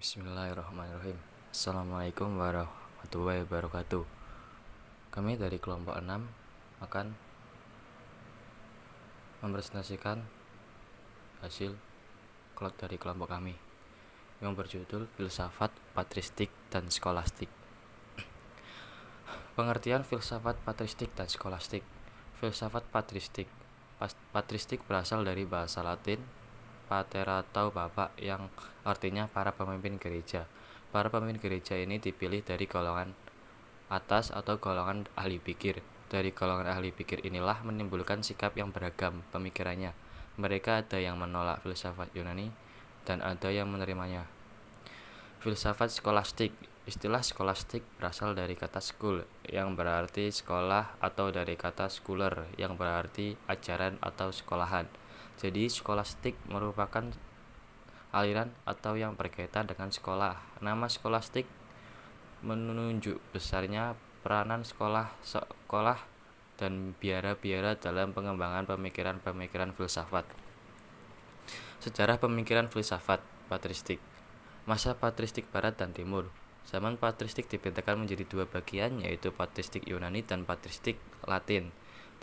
Bismillahirrahmanirrahim. Assalamualaikum warahmatullahi wabarakatuh. Kami dari kelompok 6 akan mempresentasikan hasil dari kelompok kami yang berjudul Filsafat, Patristik, dan Skolastik. Pengertian filsafat, patristik, dan skolastik. Filsafat patristik. Patristik berasal dari bahasa Latin pater atau bapak, yang artinya para pemimpin gereja. Para pemimpin gereja ini dipilih dari golongan atas atau golongan ahli pikir. Dari golongan ahli pikir inilah menimbulkan sikap yang beragam pemikirannya. Mereka ada yang menolak filsafat Yunani dan ada yang menerimanya. Filsafat skolastik. Istilah skolastik berasal dari kata school yang berarti sekolah atau dari kata schooler yang berarti ajaran atau sekolahan. Jadi skolastik merupakan aliran atau yang berkaitan dengan sekolah. Nama skolastik menunjuk besarnya peranan sekolah dan biara-biara dalam pengembangan pemikiran-pemikiran filsafat. Sejarah pemikiran filsafat patristik. Masa patristik Barat dan Timur. Zaman patristik dibentangkan menjadi dua bagian, yaitu patristik Yunani dan patristik Latin.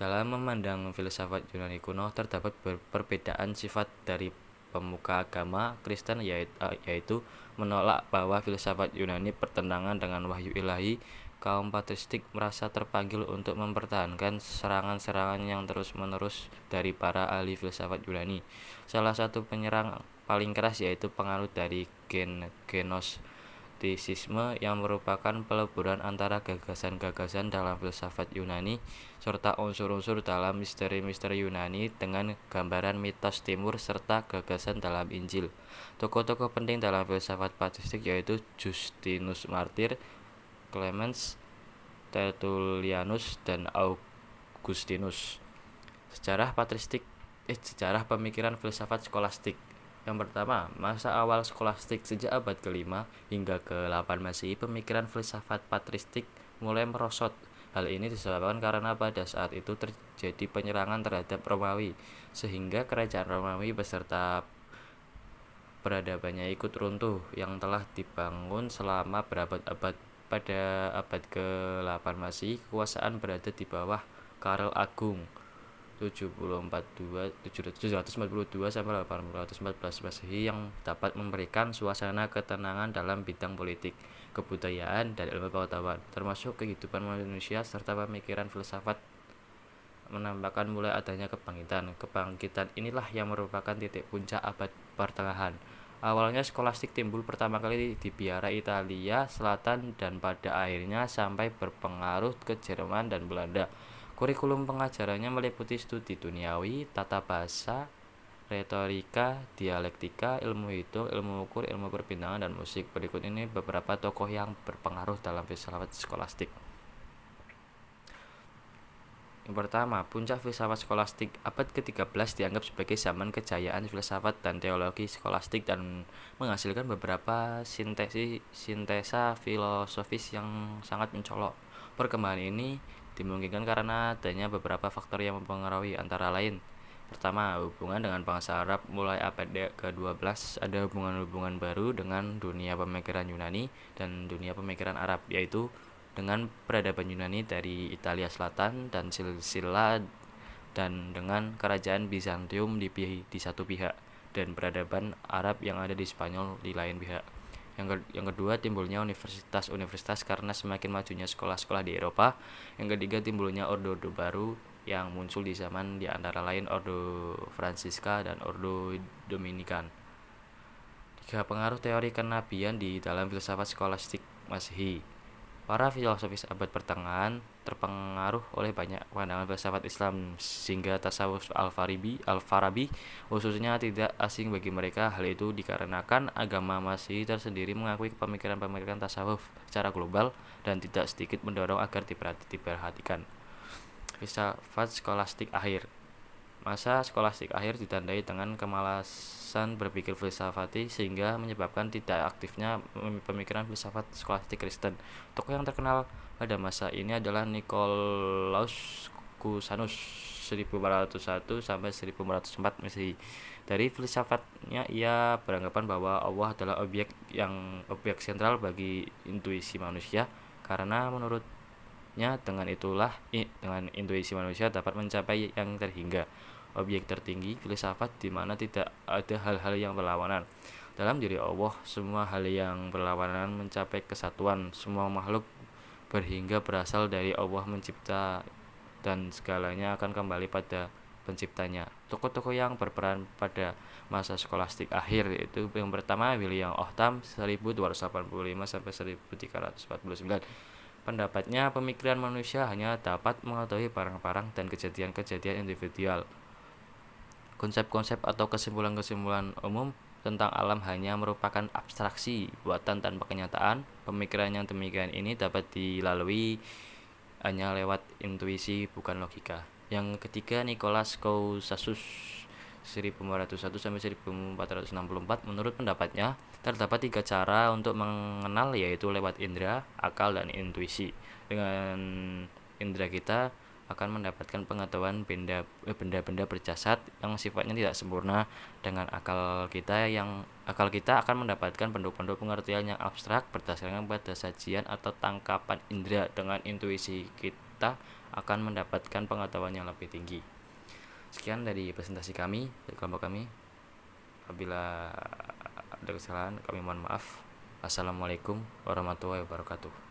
Dalam memandang filsafat Yunani kuno, terdapat perbedaan sifat dari pemuka agama Kristen, yaitu menolak bahwa filsafat Yunani bertentangan dengan wahyu ilahi. Kaum patristik merasa terpanggil untuk mempertahankan serangan-serangan yang terus-menerus dari para ahli filsafat Yunani. Salah satu penyerang paling keras yaitu pengaruh dari Gnostisisme yang merupakan peleburan antara gagasan-gagasan dalam filsafat Yunani serta unsur-unsur dalam misteri-misteri Yunani dengan gambaran mitos timur serta gagasan dalam Injil. Tokoh-tokoh penting dalam filsafat patristik yaitu Justinus Martyr, Clemens, Tertullianus, dan Augustinus. Sejarah pemikiran filsafat skolastik. Yang pertama, masa awal skolastik. Sejak abad ke-5 hingga ke-8 Masehi, pemikiran filsafat patristik mulai merosot. Hal ini disebabkan karena pada saat itu terjadi penyerangan terhadap Romawi, sehingga kerajaan Romawi beserta peradabannya ikut runtuh yang telah dibangun selama berabad-abad. Pada abad ke-8 Masehi, kekuasaan berada di bawah Karel Agung 742 sampai 814 Masehi yang dapat memberikan suasana ketenangan dalam bidang politik, kebudayaan, dan ilmu pengetahuan, termasuk kehidupan manusia serta pemikiran filsafat menampakkan mulai adanya kebangkitan. Kebangkitan inilah yang merupakan titik puncak abad pertengahan. Awalnya skolastik timbul pertama kali di biara Italia Selatan dan pada akhirnya sampai berpengaruh ke Jerman dan Belanda. Kurikulum pengajarannya meliputi studi duniawi, tata bahasa, retorika, dialektika, ilmu hitung, ilmu ukur, ilmu perbintangan, dan musik. Berikut ini beberapa tokoh yang berpengaruh dalam filsafat skolastik. Yang pertama, puncak filsafat skolastik. Abad ke-13 dianggap sebagai zaman kejayaan filsafat dan teologi skolastik dan menghasilkan beberapa sintesa filosofis yang sangat mencolok. Perkembangan ini dimungkinkan karena adanya beberapa faktor yang mempengaruhi, antara lain: pertama, hubungan dengan bangsa Arab. Mulai abad ke-12 ada hubungan-hubungan baru dengan dunia pemikiran Yunani dan dunia pemikiran Arab, yaitu dengan peradaban Yunani dari Italia Selatan dan Silla dan dengan kerajaan Bizantium di satu pihak dan peradaban Arab yang ada di Spanyol di lain pihak. Yang kedua, timbulnya universitas-universitas karena semakin majunya sekolah-sekolah di Eropa. Yang ketiga, timbulnya ordo-ordo baru yang muncul di zaman di antara lain Ordo Francisca dan Ordo Dominikan. 3. Pengaruh teori kenabian di dalam filsafat skolastik Masehi. Para filosofis abad pertengahan terpengaruh oleh banyak pandangan filsafat Islam sehingga tasawuf Al-Farabi khususnya tidak asing bagi mereka. Hal itu dikarenakan agama Masehi tersendiri mengakui pemikiran-pemikiran tasawuf secara global dan tidak sedikit mendorong agar diperhatikan. Filsafat skolastik akhir. Masa skolastik akhir ditandai dengan kemalasan berpikir filsafati sehingga menyebabkan tidak aktifnya pemikiran filsafat skolastik Kristen. Tokoh yang terkenal pada masa ini adalah Nikolaus Cusanus 1401 sampai 1404 Masehi. Dari filsafatnya ia beranggapan bahwa Allah adalah objek sentral bagi intuisi manusia karena menurutnya dengan intuisi manusia dapat mencapai yang terhingga, objek tertinggi filsafat di mana tidak ada hal-hal yang berlawanan. Dalam diri Allah, semua hal yang berlawanan mencapai kesatuan. Semua makhluk berhingga berasal dari Allah mencipta dan segalanya akan kembali pada penciptanya. Tokoh-tokoh yang berperan pada masa skolastik akhir yaitu yang pertama William Occam 1285 sampai 1349. Pendapatnya pemikiran manusia hanya dapat mengetahui barang-barang dan kejadian-kejadian individual. Konsep-konsep atau kesimpulan-kesimpulan umum tentang alam hanya merupakan abstraksi buatan tanpa kenyataan. Pemikiran yang demikian ini dapat dilalui hanya lewat intuisi bukan logika. Yang ketiga Nicholas Cousins 1401 sampai 1464. Menurut pendapatnya terdapat 3 cara untuk mengenal, yaitu lewat indera, akal, dan intuisi. Dengan indera kita akan mendapatkan pengetahuan benda-benda berjasad yang sifatnya tidak sempurna. Dengan akal kita akan mendapatkan bentuk-bentuk pengertian yang abstrak berdasarkan pada sajian atau tangkapan indera. Dengan intuisi kita akan mendapatkan pengetahuan yang lebih tinggi. Sekian dari presentasi kami dari kelompok kami. Apabila ada kesalahan kami mohon maaf. Assalamualaikum warahmatullahi wabarakatuh.